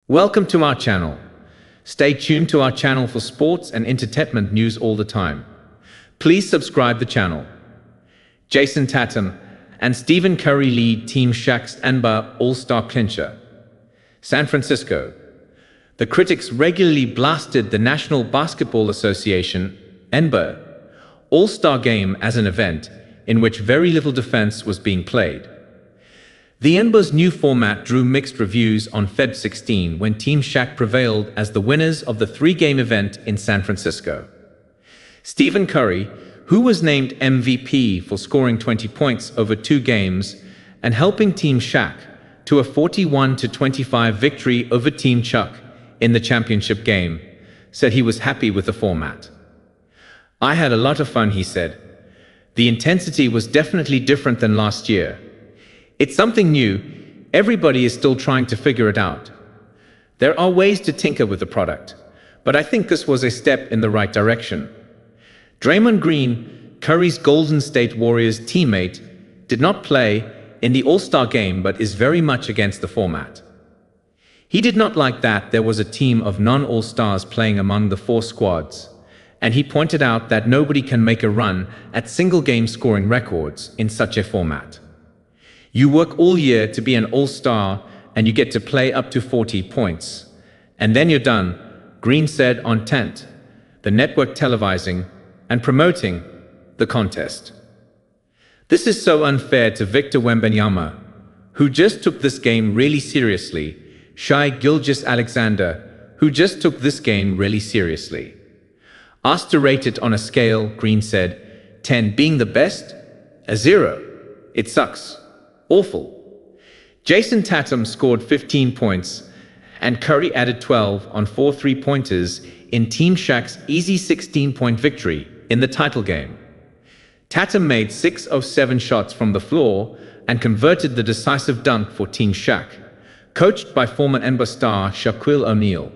Welcome to our channel. Stay tuned to our channel for sports and entertainment news all the time. Please subscribe the channel. Jayson Tatum and Stephen Curry lead Team Shaq's NBA All-Star clincher. San Francisco. The critics regularly blasted the National Basketball Association NBA All-Star Game as an event in which very little defense was being played. The NBA's new format drew mixed reviews on Feb 16 when Team Shaq prevailed as the winners of the three-game event in San Francisco. Stephen Curry, who was named MVP for scoring 20 points over 2 games and helping Team Shaq to a 41-25 victory over Team Chuck in the championship game, said he was happy with the format. "I had a lot of fun," he said. "The intensity was definitely different than last year. It's something new. Everybody is still trying to figure it out. There are ways to tinker with the product, but I think this was a step in the right direction." Raymond Green, Curry's Golden State Warriors teammate, did not play in the All-Star game but is very much against the format. He did not like that there was a team of non-All-Stars playing among the 4 squads, and he pointed out that nobody can make a run at single-game scoring records in such a format. "You work all year to be an all-star and you get to play up to 40 points. And then you're done," Green said on Tent, the network televising and promoting the contest. "This is so unfair to Victor Wembanyama, who just took this game really seriously. Shai Gilgeous-Alexander, who just took this game really seriously. Asked to rate it on a scale," Green said, 10 being the best, a 0. "It sucks. Awful." Jayson Tatum scored 15 points, and Curry added 12 on 4 3-pointers in Team Shaq's easy 16-point victory in the title game. Tatum made 6 of 7 shots from the floor and converted the decisive dunk for Team Shaq, coached by former NBA star Shaquille O'Neal.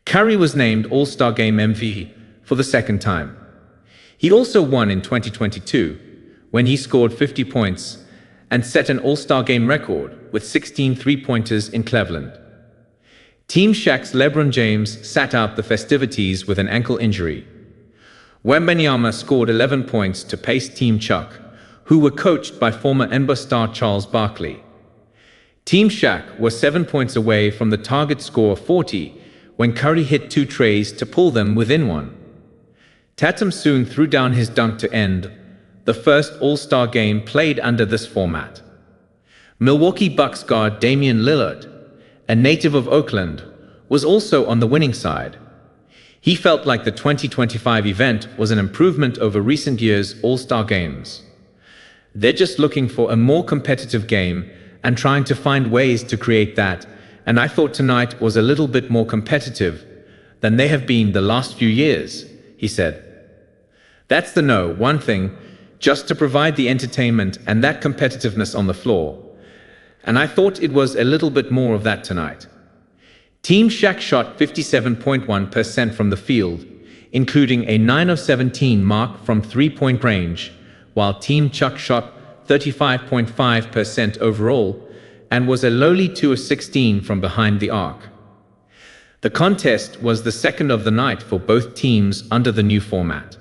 Curry was named All-Star Game MVP for the second time. He also won in 2022, when he scored 50 points and set an All-Star Game record with 16 three-pointers in Cleveland. Team Shaq's LeBron James sat out the festivities with an ankle injury. Wembanyama scored 11 points to pace Team Chuck, who were coached by former NBA star Charles Barkley. Team Shaq was 7 points away from the target score of 40 when Curry hit 2 trays to pull them within 1. Tatum soon threw down his dunk to end the first All-Star game played under this format. Milwaukee Bucks guard Damian Lillard, a native of Oakland, was also on the winning side. He felt like the 2025 event was an improvement over recent years' All-Star games. "They're just looking for a more competitive game and trying to find ways to create that, and I thought tonight was a little bit more competitive than they have been the last few years," he said. "That's the one thing, just to provide the entertainment and that competitiveness on the floor. And I thought it was a little bit more of that tonight." Team Shaq shot 57.1% from the field, including a 9 of 17 mark from three-point range, while Team Chuck shot 35.5% overall and was a lowly 2 of 16 from behind the arc. The contest was the second of the night for both teams under the new format.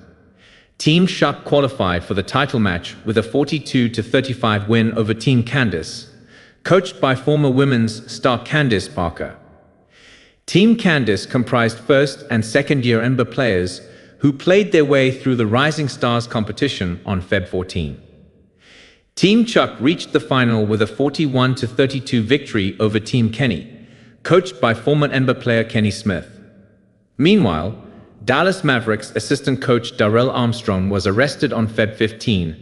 Team Shaq qualified for the title match with a 42-35 win over Team Candace, coached by former women's star Candace Parker. Team Candace comprised first- and second-year NBA players who played their way through the Rising Stars competition on Feb 14. Team Chuck reached the final with a 41-32 victory over Team Kenny, coached by former NBA player Kenny Smith. Meanwhile, Dallas Mavericks assistant coach Darrell Armstrong was arrested on Feb 15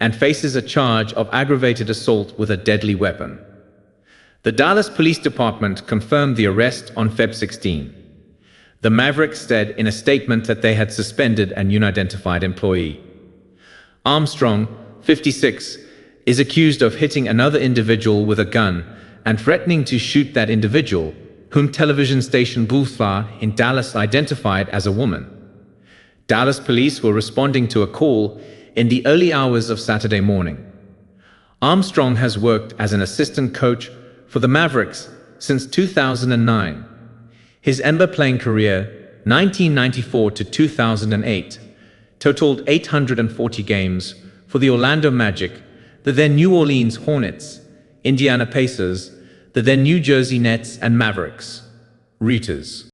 and faces a charge of aggravated assault with a deadly weapon. The Dallas Police Department confirmed the arrest on Feb 16. The Mavericks said in a statement that they had suspended an unidentified employee. Armstrong, 56, is accused of hitting another individual with a gun and threatening to shoot that individual, whom television station Bullfly in Dallas identified as a woman. Dallas police were responding to a call in the early hours of Saturday morning. Armstrong has worked as an assistant coach for the Mavericks since 2009. His NBA playing career, 1994 to 2008, totaled 840 games for the Orlando Magic, the then New Orleans Hornets, Indiana Pacers, the then New Jersey Nets and Mavericks. Reuters.